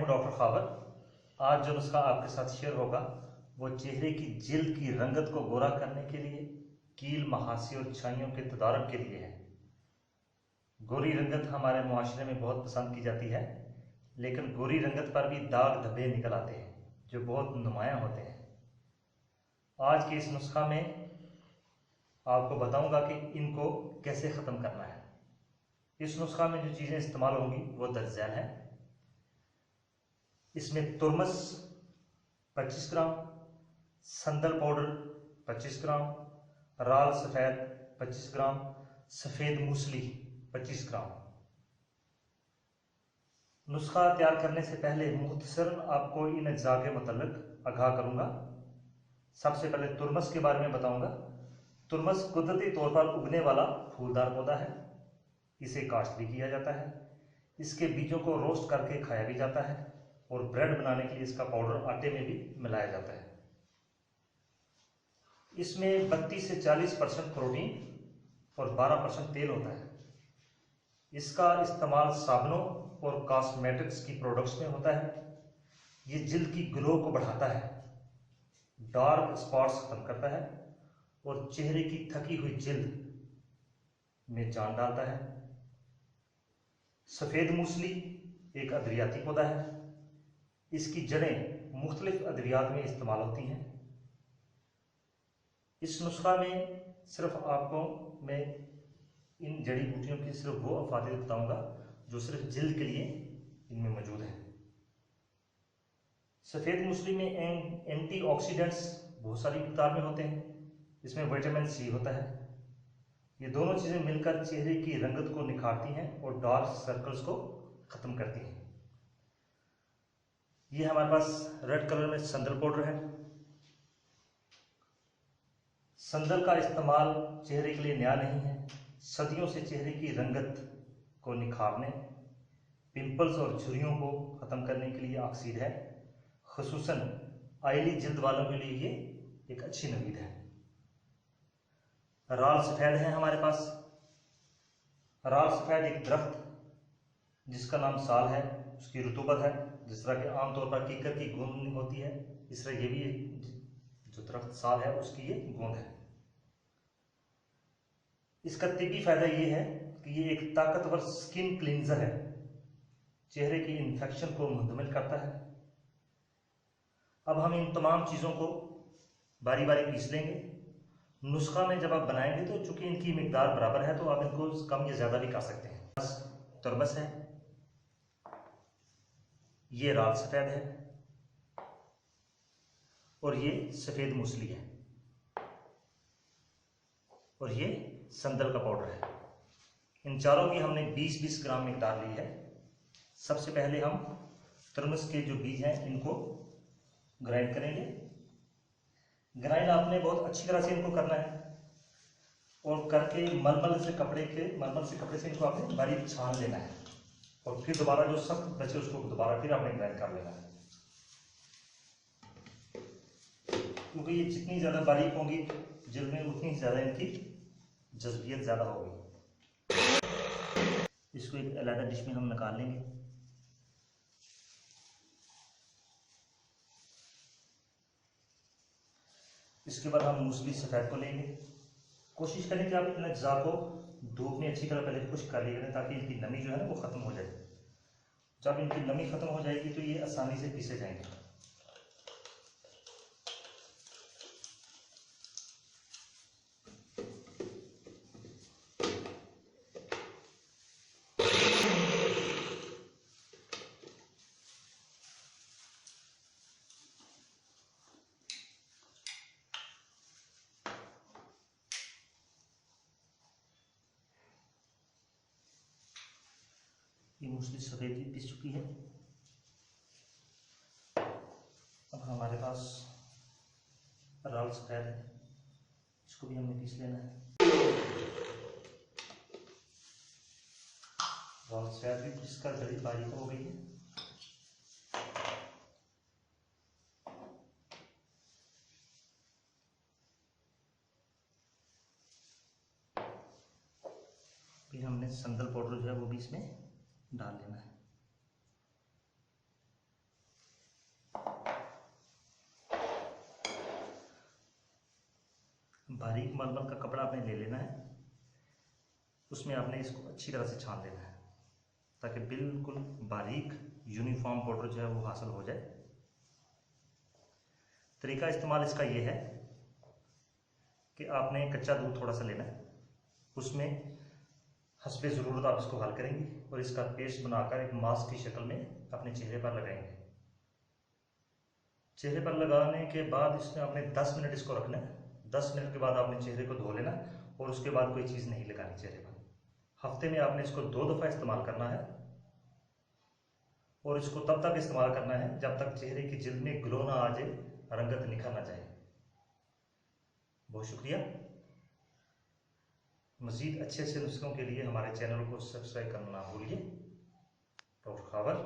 हूं डॉक्टर खाबर। आज जो नुस्खा आपके साथ शेयर होगा वो चेहरे की जिल्द की रंगत को गोरा करने के लिए, कील, महासी और छाइयों के तदारक के लिए है। गोरी रंगत हमारे मुआशरे में बहुत पसंद की जाती है, लेकिन गोरी रंगत पर भी दाग धब्बे निकल आते हैं जो बहुत नुमायां होते हैं। आज के इस नुस्खा में आपको बताऊंगा कि इनको कैसे ख़त्म करना है। इस नुस्खा में जो चीज़ें इस्तेमाल होंगी वो दर्ज है। इसमें तुरमस 25 ग्राम, संदल पाउडर 25 ग्राम, राल सफ़ेद 25 ग्राम, सफ़ेद मूसली 25 ग्राम। नुस्खा तैयार करने से पहले मुख्तसरन आपको इन अज्जा के मतलब आगाह करूंगा। सबसे पहले तुरमस के बारे में बताऊंगा। तुरमस कुदरती तौर पर उगने वाला फूलदार पौधा है। इसे काश्त भी किया जाता है। इसके बीजों को रोस्ट करके खाया भी जाता है और ब्रेड बनाने के लिए इसका पाउडर आटे में भी मिलाया जाता है। इसमें 32 से 40% प्रोटीन और 12% तेल होता है। इसका इस्तेमाल साबुनों और कॉस्मेटिक्स की प्रोडक्ट्स में होता है। ये जिल्द की ग्लो को बढ़ाता है, डार्क स्पॉट्स खत्म करता है और चेहरे की थकी हुई जिल्द में जान डालता है। सफ़ेद मूसली एक अद्वियाती पौधा है। इसकी जड़ें मुख्तलिफ अद्वियात में इस्तेमाल होती हैं। इस नुस्खा में सिर्फ आपको मैं इन जड़ी बूटियों की सिर्फ वो अफादियत बताऊंगा जो सिर्फ जिल्द के लिए इनमें मौजूद है। सफ़ेद मूसली में एंटीऑक्सीडेंट्स बहुत सारी मिकदार में होते हैं। इसमें विटामिन सी होता है। ये दोनों चीज़ें मिलकर चेहरे की रंगत को निखारती हैं और डार्क सर्कल्स को ख़त्म करती हैं। ये हमारे पास रेड कलर में संदल पाउडर है। संदल का इस्तेमाल चेहरे के लिए नया नहीं है। सदियों से चेहरे की रंगत को निखारने, पिंपल्स और झुर्रियों को ख़त्म करने के लिए ऑक्सीड है। खुसूसन आयली जिल्द वालों के लिए ये एक अच्छी नवीद है। राल सफ़ेद है हमारे पास। राल सफ़ेद एक दरख्त जिसका नाम साल है, उसकी रुतूबत है। जिस तरह के आमतौर पर कीकर की गूंद होती है, इस तरह ये भी जो दरख्त साल है उसकी ये गूंद है। इसका तिब्बी फायदा ये है कि ये एक ताकतवर स्किन क्लींजर है, चेहरे की इन्फेक्शन को मुंतमिल करता है। अब हम इन तमाम चीज़ों को बारी बारी पीस लेंगे। नुस्खा में जब आप बनाएंगे तो चूंकि इनकी मिकदार बराबर है तो आप इनको कम या ज़्यादा भी कर सकते हैं। तुरमस है, ये राल सफ़ेद है और ये सफ़ेद मूसली है और ये संदल का पाउडर है। इन चारों की हमने 20-20 ग्राम मिकदार ली है। सबसे पहले हम तुरमस के जो बीज हैं इनको ग्राइंड करेंगे। ग्राइंड आपने बहुत अच्छी तरह से इनको करना है और करके मलमल से कपड़े से इनको आपने बारीक छान लेना है और फिर दोबारा जो सख्त बचे उसको दोबारा फिर आपने ग्राइंड कर लेना है, क्योंकि ये जितनी ज़्यादा बारीक होंगी जिल्द में उतनी ज़्यादा इनकी जज़बियत ज़्यादा होगी। इसको एक अलग डिश में हम निकाल लेंगे। इसके बाद हम मूसली सफ़ेद को लेंगे। कोशिश करें कि आप इन अज्जा को धूप में अच्छी तरह पहले खुश्क कर लिया करें ताकि इनकी नमी जो है ना वो ख़त्म हो जाए। जब इनकी नमी ख़त्म हो जाएगी तो ये आसानी से पीसे जाएंगे। ये मूसली सफ़ेद भी पीस चुकी है। अब हमारे पास राल सफ़ेद है, इसको भी हमने पीस लेना है। राल सफ़ेद भी पीसकर बड़ी बारीक हो गई है। फिर हमने संदल पाउडर जो है वो भी इसमें डाल लेना है। मलमल का कपड़ा आपने ले लेना है, उसमें आपने इसको अच्छी तरह से छान लेना है ताकि बिल्कुल बारीक यूनिफॉर्म पाउडर जो है वो हासिल हो जाए। तरीका इस्तेमाल इसका ये है कि आपने कच्चा दूध थोड़ा सा लेना है, उसमें हस्बे ज़रूरत आप इसको हल करेंगे और इसका पेस्ट बनाकर एक मास्क की शक्ल में अपने चेहरे पर लगाएंगे। चेहरे पर लगाने के बाद इसमें आपने 10 मिनट इसको रखना है। 10 मिनट के बाद आपने चेहरे को धो लेना और उसके बाद कोई चीज़ नहीं लगानी चेहरे पर। हफ्ते में आपने इसको 2 दफ़ा इस्तेमाल करना है और इसको तब तक इस्तेमाल करना है जब तक चेहरे की जिल्द में ग्लो ना आ जाए, रंगत निखर ना जाए। बहुत शुक्रिया। मज़ीद अच्छे नुस्खों के लिए हमारे चैनल को सब्सक्राइब करना ना भूलिए। डॉक्टर खावर।